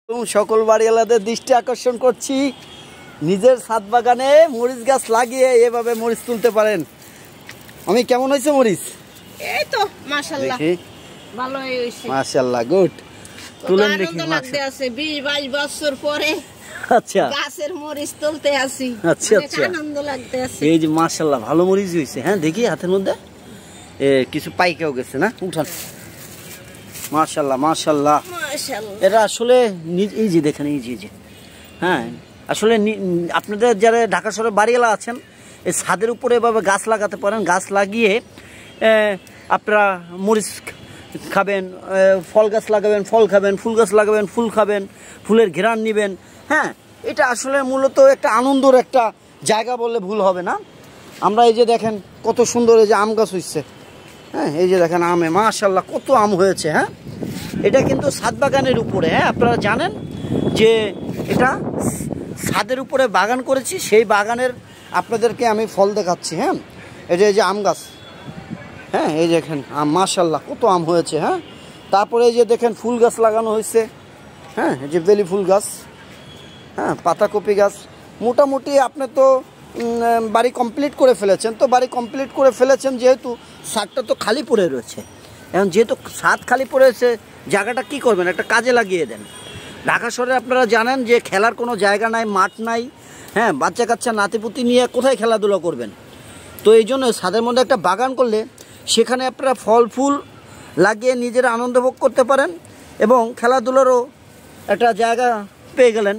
সকল বাড়িওয়ালাদের দৃষ্টি আকর্ষণ করছি, নিজের ছাদ বাগানে মরিচ গাছ লাগিয়ে এভাবে মরিচ তুলতে পারেন। আমি কেমন হয়েছে মরিচ? এই তো মাশাআল্লাহ ভালোই হইছে। মাশাআল্লাহ, গুড। তুলেন দেখি। লাগতে আছে 20-22 বছর পরে আচ্ছা গাছের মরিচ তুলতে আসি। আচ্ছা আচ্ছা, আনন্দ লাগতে আছে। এই যে মাশাআল্লাহ ভালো মরিচ হইছে। হ্যাঁ দেখি হাতের মধ্যে কিছু পাইকেও গেছে না, উঠান। মাশাআল্লাহ মাশাআল্লাহ মাশাআল্লাহ। এটা আসলে এই যে দেখেন, এই যে হ্যাঁ আসলে আপনাদের যারা ঢাকা শহরে বাড়িওয়ালা আছেন, এই ছাদের উপরে এভাবে গাছ লাগাতে পারেন। গাছ লাগিয়ে আপনারা মরিচ খাবেন, ফল গাছ লাগাবেন, ফল খাবেন, ফুল গাছ লাগাবেন, ফুল খাবেন, ফুলের ঘেরান নেবেন। হ্যাঁ, এটা আসলে মূলত একটা আনন্দর একটা জায়গা বললে ভুল হবে না। আমরা এই যে দেখেন কত সুন্দর এই যে আম গাছ হচ্ছে। হ্যাঁ, এই যে দেখেন আমে মাশাআল্লাহ কত আম হয়েছে। হ্যাঁ, এটা কিন্তু ছাদ বাগানের উপরে। হ্যাঁ, আপনারা জানেন যে এটা ছাদের উপরে বাগান করেছি, সেই বাগানের আপনাদেরকে আমি ফল দেখাচ্ছি। হ্যাঁ, এই যে আম গাছ। হ্যাঁ, এই দেখেন আম মাশাআল্লাহ কত আম হয়েছে। হ্যাঁ, তারপরে এই যে দেখেন ফুল গাছ লাগানো হয়েছে। হ্যাঁ, এই যে বেলি ফুল গাছ, হ্যাঁ পাতাকপি গাছ। মোটামুটি আপনি তো বাড়ি কমপ্লিট করে ফেলেছেন। তো বাড়ি কমপ্লিট করে ফেলেছেন যেহেতু ছাদটা তো খালি পড়ে রয়েছে। এখন যেহেতু ছাদ খালি পড়েছে, জায়গাটা কি করবেন, একটা কাজে লাগিয়ে দেন। ঢাকা শহরে আপনারা জানেন যে খেলার কোনো জায়গা নাই, মাঠ নাই। হ্যাঁ, বাচ্চা কাচ্চা নাতিপুতি নিয়ে কোথায় খেলাধুলা করবেন? তো এই জন্য ছাদের মধ্যে একটা বাগান করলে সেখানে আপনারা ফল ফুল লাগিয়ে নিজেরা আনন্দ ভোগ করতে পারেন এবং খেলাধুলারও একটা জায়গা পেয়ে গেলেন।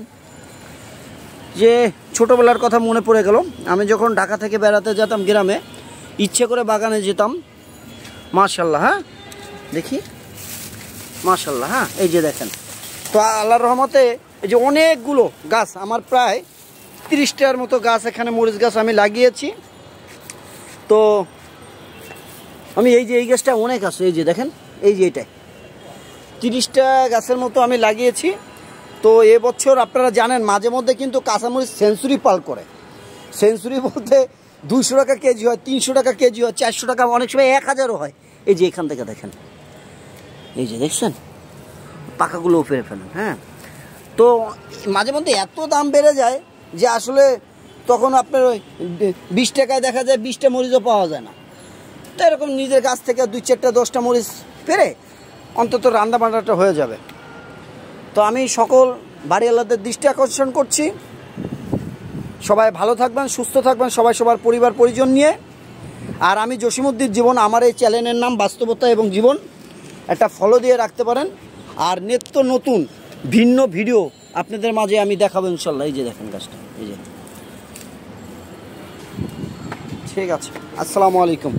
যে ছোটোবেলার কথা মনে পড়ে গেল, আমি যখন ঢাকা থেকে বেড়াতে যেতাম গ্রামে, ইচ্ছে করে বাগানে যেতাম। মাশাআল্লাহ, হ্যাঁ দেখি মাশাআল্লাহ। হ্যাঁ, এই যে দেখেন, তো আল্লাহর রহমতে এই যে অনেকগুলো গাছ, আমার প্রায় 30টার মতো গাছ এখানে মরিচ গাছ আমি লাগিয়েছি। তো আমি এই যে এই গাছটা অনেক আছে, এই যে দেখেন, এই যে এটাই 30টা গাছের মতো আমি লাগিয়েছি। তো এবছর আপনারা জানেন মাঝে মধ্যে কিন্তু কাঁচামরিচ সেঞ্চুরি পাল করে। সেঞ্চুরি বলতে 200 টাকা কেজি হয়, 300 টাকা কেজি হয়, 400 টাকা, অনেক সময় 1000ও হয়। এই যে এখান থেকে দেখেন, এই যে দেখছেন পাকাগুলোও ফেলে ফেলেন। হ্যাঁ, তো মাঝে মধ্যে এত দাম বেড়ে যায় যে আসলে তখন আপনার ওই 20 টাকায় দেখা যায় 20টা মরিচও পাওয়া যায় না। তো এরকম নিজের গাছ থেকে 2-4টা 10টা মরিচ পেরে অন্তত রান্না বান্নাটা হয়ে যাবে। তো আমি সকল বাড়িওয়ালাদের দৃষ্টি আকর্ষণ করছি, সবাই ভালো থাকবেন, সুস্থ থাকবেন, সবাই সবার পরিবার পরিজন নিয়ে। আর আমি জসিমউদ্দিন জীবন, আমার এই চ্যানেলের নাম বাস্তবতা এবং জীবন। একটা ফলো দিয়ে রাখতে পারেন। আর নিত্য নতুন ভিন্ন ভিডিও আপনাদের মাঝে আমি দেখাবো ইনশাল্লাহ। এই যে দেখেন গাছটা, এই যে। ঠিক আছে, আসসালামু আলাইকুম।